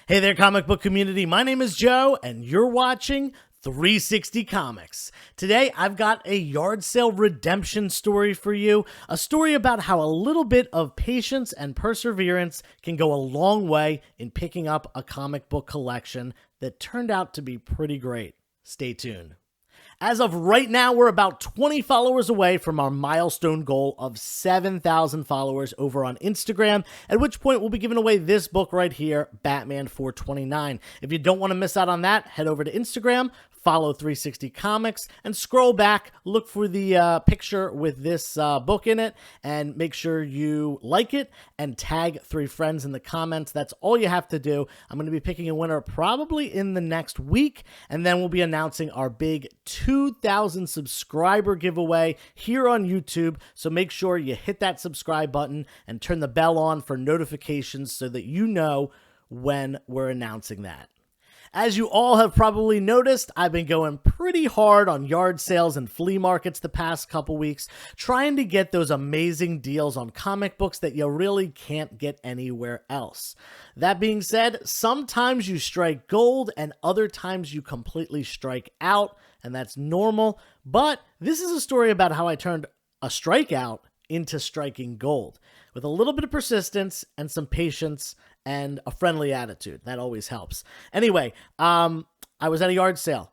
Hey there, comic book community. My name is Joe, and you're watching 360 Comics. Today, I've got a yard sale redemption story for you, a story about how a little bit of patience and perseverance can go a long way in picking up a comic book collection that turned out to be pretty great. Stay tuned. As of right now, we're about 20 followers away from our milestone goal of 7,000 followers over on Instagram, at which point we'll be giving away this book right here, Batman 429. If you don't want to miss out on that, head over to Instagram, follow 360 Comics, and scroll back, look for the picture with this book in it, and make sure you like it and tag 3 friends in the comments. That's all you have to do. I'm going to be picking a winner probably in the next week, and then we'll be announcing our big 2,000 subscriber giveaway here on YouTube. So make sure you hit that subscribe button and turn the bell on for notifications so that you know when we're announcing that. As you all have probably noticed, I've been going pretty hard on yard sales and flea markets the past couple weeks, trying to get those amazing deals on comic books that you really can't get anywhere else. That being said, sometimes you strike gold and other times you completely strike out, and that's normal. But this is a story about how I turned a strikeout into striking gold with a little bit of persistence and some patience and a friendly attitude. That always helps. Anyway, I was at a yard sale.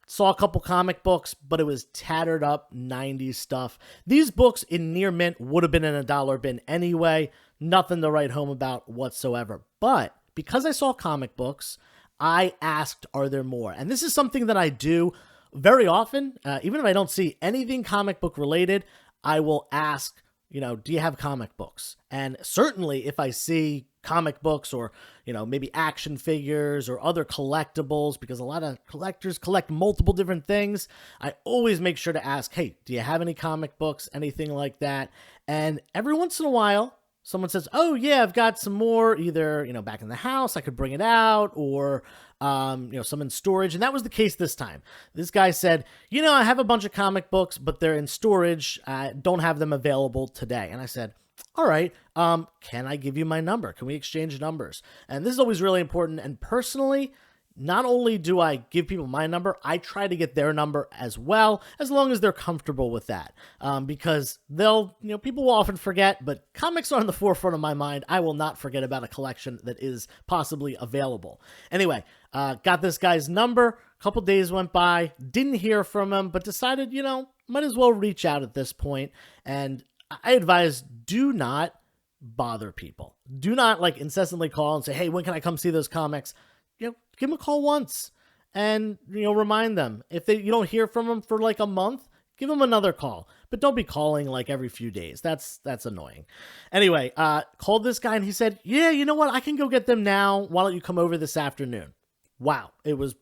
Saw a couple comic books, but it was tattered up 90s stuff. These books in near mint would have been in a dollar bin anyway. Nothing to write home about whatsoever. But because I saw comic books, I asked, are there more? And this is something that I do very often. Even if I don't see anything comic book related, I will ask, do you have comic books? And certainly if I see comic books or, maybe action figures or other collectibles, because a lot of collectors collect multiple different things, I always make sure to ask, hey, do you have any comic books, anything like that? And every once in a while, someone says, oh yeah, I've got some more, either, back in the house, I could bring it out, or, some in storage. And that was the case this time. This guy said, I have a bunch of comic books, but they're in storage. I don't have them available today. And I said, all right, can I give you my number? Can we exchange numbers? And this is always really important. And personally, not only do I give people my number, I try to get their number as well, as long as they're comfortable with that. Because people will often forget, but comics are on the forefront of my mind. I will not forget about a collection that is possibly available. Anyway, got this guy's number. A couple days went by, didn't hear from him, but decided, might as well reach out at this point. And I advise, do not bother people. Do not incessantly call and say, hey, when can I come see those comics? Give them a call once and, remind them. If you don't hear from them for a month, give them another call. But don't be calling every few days. That's annoying. Anyway, called this guy and he said, yeah, you know what? I can go get them now. Why don't you come over this afternoon? Wow. It was,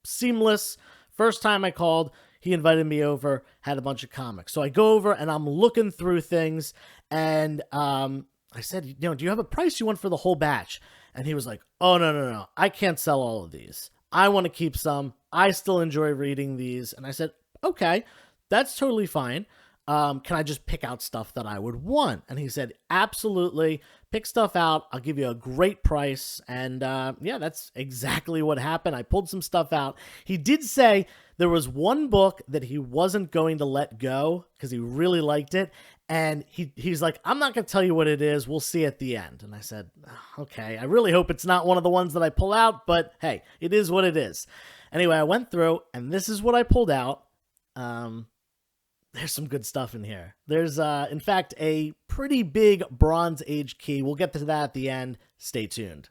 seamless. First time I called, he invited me over, had a bunch of comics. So I go over and I'm looking through things and I said, do you have a price you want for the whole batch? And he was like, oh, no. I can't sell all of these. I want to keep some. I still enjoy reading these. And I said, okay, that's totally fine. Can I just pick out stuff that I would want? And he said, absolutely. Pick stuff out. I'll give you a great price. And yeah, that's exactly what happened. I pulled some stuff out. He did say there was one book that he wasn't going to let go because he really liked it. And he's like, I'm not going to tell you what it is. We'll see at the end. And I said, okay, I really hope it's not one of the ones that I pull out, but hey, it is what it is. Anyway, I went through and this is what I pulled out. There's some good stuff in here. There's, in fact, a pretty big Bronze Age key. We'll get to that at the end. Stay tuned.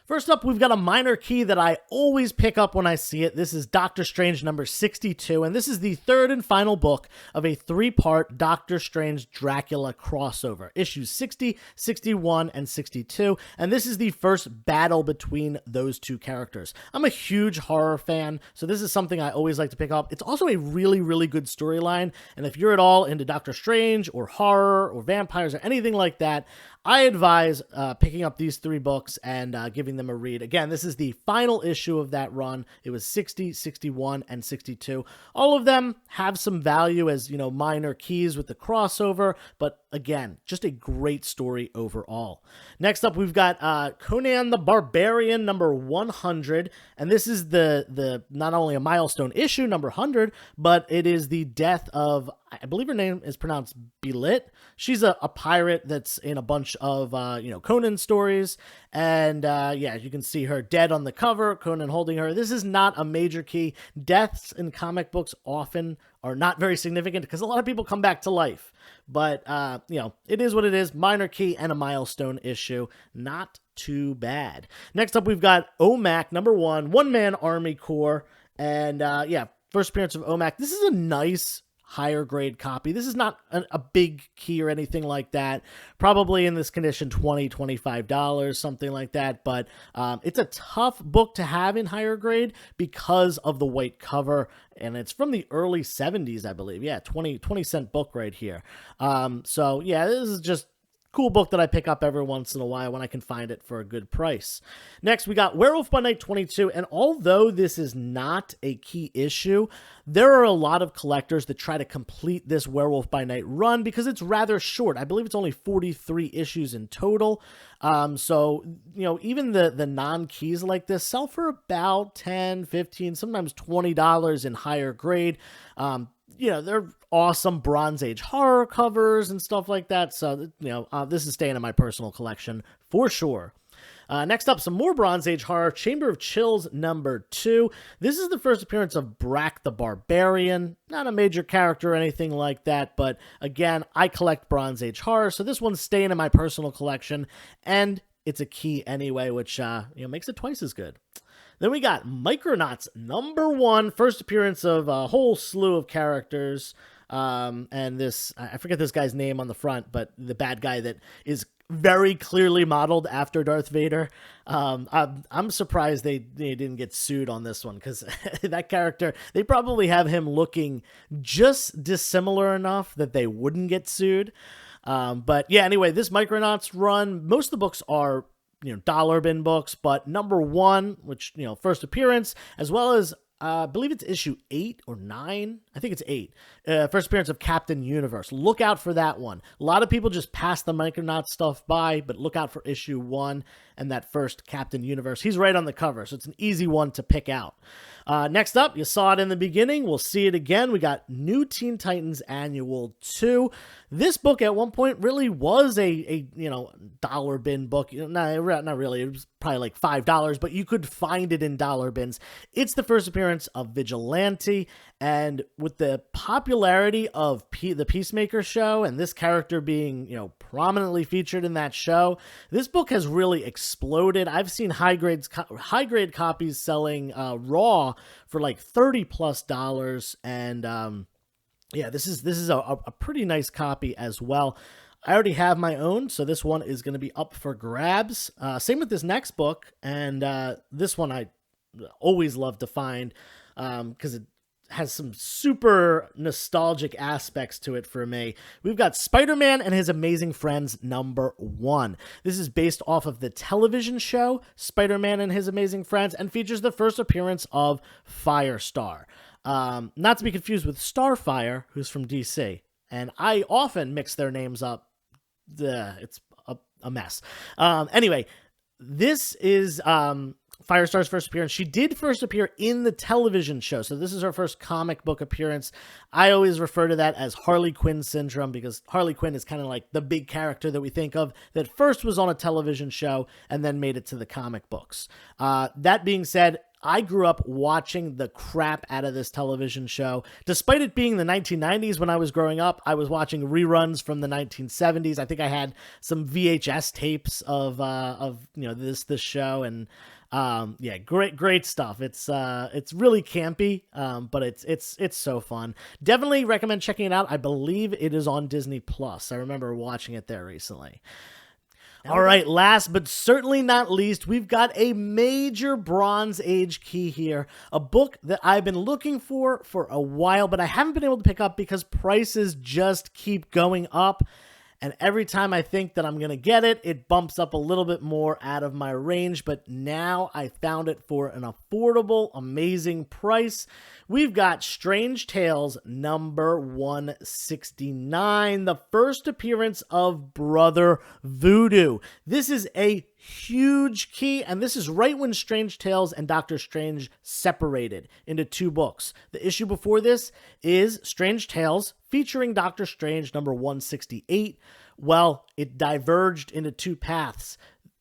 First up, we've got a minor key that I always pick up when I see it. This is Doctor Strange number 62, and this is the third and final book of a 3-part Doctor Strange Dracula crossover, issues 60, 61, and 62, and this is the first battle between those two characters. I'm a huge horror fan, so this is something I always like to pick up. It's also a really, really good storyline, and if you're at all into Doctor Strange or horror or vampires or anything like that, I advise picking up these 3 books and giving them a read. Again, this is the final issue of that run. It was 60, 61, and 62. All of them have some value as, minor keys with the crossover, but again, just a great story overall. Next up, we've got Conan the Barbarian number 100, and this is the not only a milestone issue, number 100, but it is the death of, I believe her name is pronounced Belit. She's a pirate that's in a bunch of, Conan stories. And, yeah, you can see her dead on the cover, Conan holding her. This is not a major key. Deaths in comic books often are not very significant because a lot of people come back to life. But, it is what it is. Minor key and a milestone issue. Not too bad. Next up, we've got OMAC number 1, One-Man Army Corps. And, first appearance of OMAC. This is a nice higher grade copy. This is not a big key or anything like that. Probably in this condition, $20, $25, something like that. But it's a tough book to have in higher grade because of the white cover. And it's from the early 70s, I believe. Yeah, 20-cent book right here. So, yeah, this is just cool book that I pick up every once in a while when I can find it for a good price. Next, we got Werewolf by Night 22, and although this is not a key issue, there are a lot of collectors that try to complete this Werewolf by Night run because it's rather short. I believe it's only 43 issues in total. So, even the non-keys like this sell for about $10, $15, sometimes $20 in higher grade. They're awesome Bronze Age horror covers and stuff like that. So, this is staying in my personal collection for sure. Next up, some more Bronze Age horror, Chamber of Chills number 2. This is the first appearance of Brack the Barbarian. Not a major character or anything like that, but again, I collect Bronze Age horror, so this one's staying in my personal collection, and it's a key anyway, which makes it twice as good. Then we got Micronauts number 1, first appearance of a whole slew of characters. And this, I forget this guy's name on the front, but the bad guy that is very clearly modeled after Darth Vader. I'm surprised they didn't get sued on this one because that character, they probably have him looking just dissimilar enough that they wouldn't get sued. But yeah, anyway, this Micronauts run, most of the books are dollar bin books, but number 1, which, first appearance, as well as, I believe it's issue 8 or 9. I think it's 8. First appearance of Captain Universe. Look out for that one. A lot of people just pass the Micronauts stuff by, but look out for issue 1 and that first Captain Universe. He's right on the cover, so it's an easy one to pick out. Next up, you saw it in the beginning. We'll see it again. We got New Teen Titans Annual 2. This book at one point really was a dollar bin book. Not really. It was probably like $5, but you could find it in dollar bins. It's the first appearance of Vigilante, and with the popularity of the Peacemaker show and this character being, prominently featured in that show, this book has really exploded. I've seen high grade copies selling raw for like $30+, and this is a pretty nice copy as well. I already have my own, so this one is going to be up for grabs. Same with this next book, and this one I always love to find because it has some super nostalgic aspects to it for me. We've got Spider-Man and His Amazing Friends number 1. This is based off of the television show Spider-Man and His Amazing Friends and features the first appearance of Firestar. Not to be confused with Starfire, who's from DC. And I often mix their names up. It's a mess. Anyway, this is Firestar's first appearance. She did first appear in the television show, so this is her first comic book appearance. I always refer to that as Harley Quinn syndrome because Harley Quinn is kind of like the big character that we think of that first was on a television show and then made it to the comic books. That being said, I grew up watching the crap out of this television show. Despite it being the 1990s when I was growing up, I was watching reruns from the 1970s. I think I had some VHS tapes of this show, and great stuff. It's really campy, but it's so fun. Definitely recommend checking it out. I believe it is on Disney Plus. I remember watching it there recently. All right, last but certainly not least, we've got a major Bronze Age key here, a book that I've been looking for a while, but I haven't been able to pick up because prices just keep going up. and every time I think that I'm going to get it, it bumps up a little bit more out of my range, but now I found it for an affordable, amazing price. We've got Strange Tales number 169, the first appearance of Brother Voodoo. This is a huge key, and this is right when Strange Tales and Doctor Strange separated into two books. The issue before this is Strange Tales featuring Doctor Strange number 168. Well, it diverged into two paths.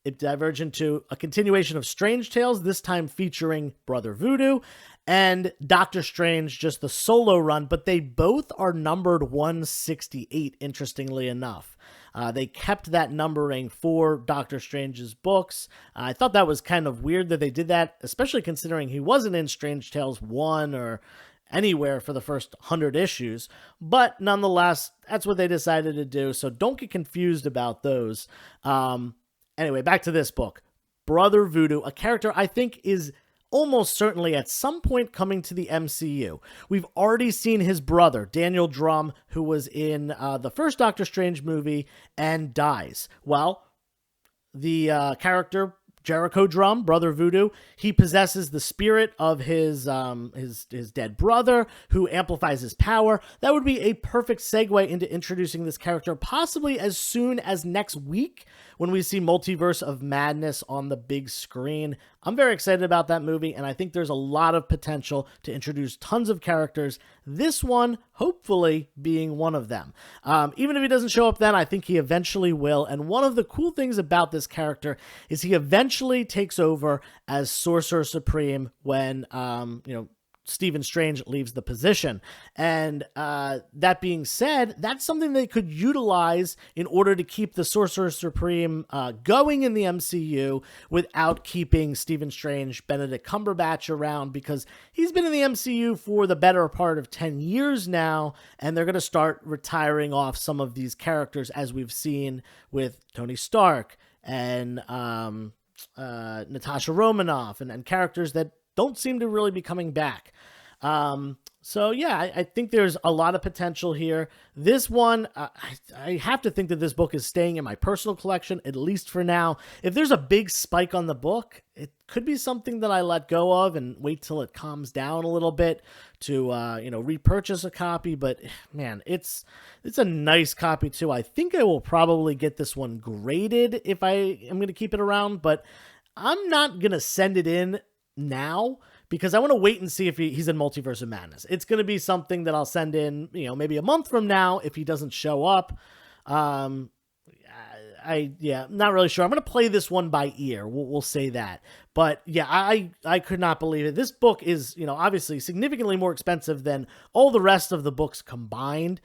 It diverged into a continuation of Strange Tales, this time featuring Brother Voodoo, and Doctor Strange, just the solo run, but they both are numbered 168, interestingly enough. They kept that numbering for Doctor Strange's books. I thought that was kind of weird that they did that, especially considering he wasn't in Strange Tales 1 or anywhere for the first 100 issues. But nonetheless, that's what they decided to do, so don't get confused about those. Anyway, back to this book. Brother Voodoo, a character I think is almost certainly at some point coming to the MCU. We've already seen his brother, Daniel Drum, who was in the first Doctor Strange movie and dies. Well, the character Jericho Drum, Brother Voodoo, he possesses the spirit of his dead brother, who amplifies his power. That would be a perfect segue into introducing this character, possibly as soon as next week when we see Multiverse of Madness on the big screen. I'm very excited about that movie, and I think there's a lot of potential to introduce tons of characters, this one hopefully being one of them. Even if he doesn't show up then, I think he eventually will, and one of the cool things about this character is he eventually takes over as Sorcerer Supreme when, Stephen Strange leaves the position. And that being said, that's something they could utilize in order to keep the Sorcerer Supreme going in the MCU without keeping Stephen Strange, Benedict Cumberbatch around, because he's been in the MCU for the better part of 10 years now, and they're going to start retiring off some of these characters, as we've seen with Tony Stark and Natasha Romanoff and characters that don't seem to really be coming back. So yeah, I think there's a lot of potential here. This one, I have to think that this book is staying in my personal collection, at least for now. If there's a big spike on the book, it could be something that I let go of and wait till it calms down a little bit to, repurchase a copy. But man, it's a nice copy too. I think I will probably get this one graded if I am going to keep it around, but I'm not going to send it in now because I want to wait and see if he's in Multiverse of Madness. It's going to be something that I'll send in, maybe a month from now if he doesn't show up. I'm not really sure. I'm going to play this one by ear. We'll say that. But yeah, I could not believe it. This book is, obviously significantly more expensive than all the rest of the books combined.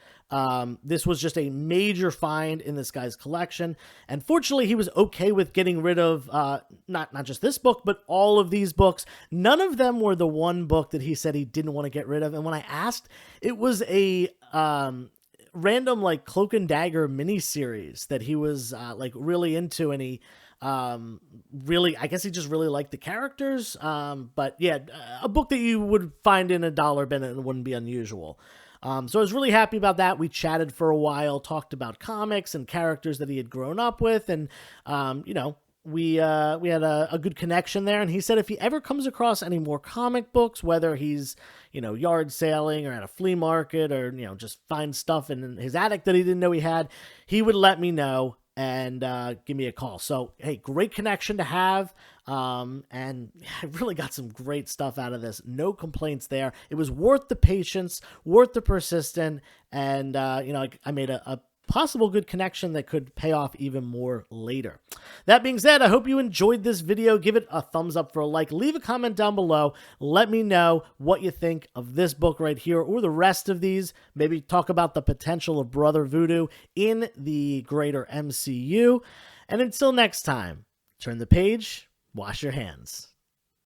This was just a major find in this guy's collection. And fortunately, he was okay with getting rid of not just this book, but all of these books. None of them were the one book that he said he didn't want to get rid of. And when I asked, it was a random Cloak and Dagger miniseries that he was really into, and he I guess he just really liked the characters. But yeah, a book that you would find in a dollar bin and it wouldn't be unusual. So I was really happy about that. We chatted for a while, talked about comics and characters that he had grown up with, and we had a good connection there. And he said if he ever comes across any more comic books, whether he's yard sailing or at a flea market or just find stuff in his attic that he didn't know he had, he would let me know and give me a call. So hey, great connection to have. And I really got some great stuff out of this. No complaints there. It was worth the patience, worth the persistence, and I made a possible good connection that could pay off even more later. That being said, I hope you enjoyed this video. Give it a thumbs up for a like. Leave a comment down below. Let me know what you think of this book right here or the rest of these. Maybe talk about the potential of Brother Voodoo in the greater MCU. And until next time, turn the page, wash your hands.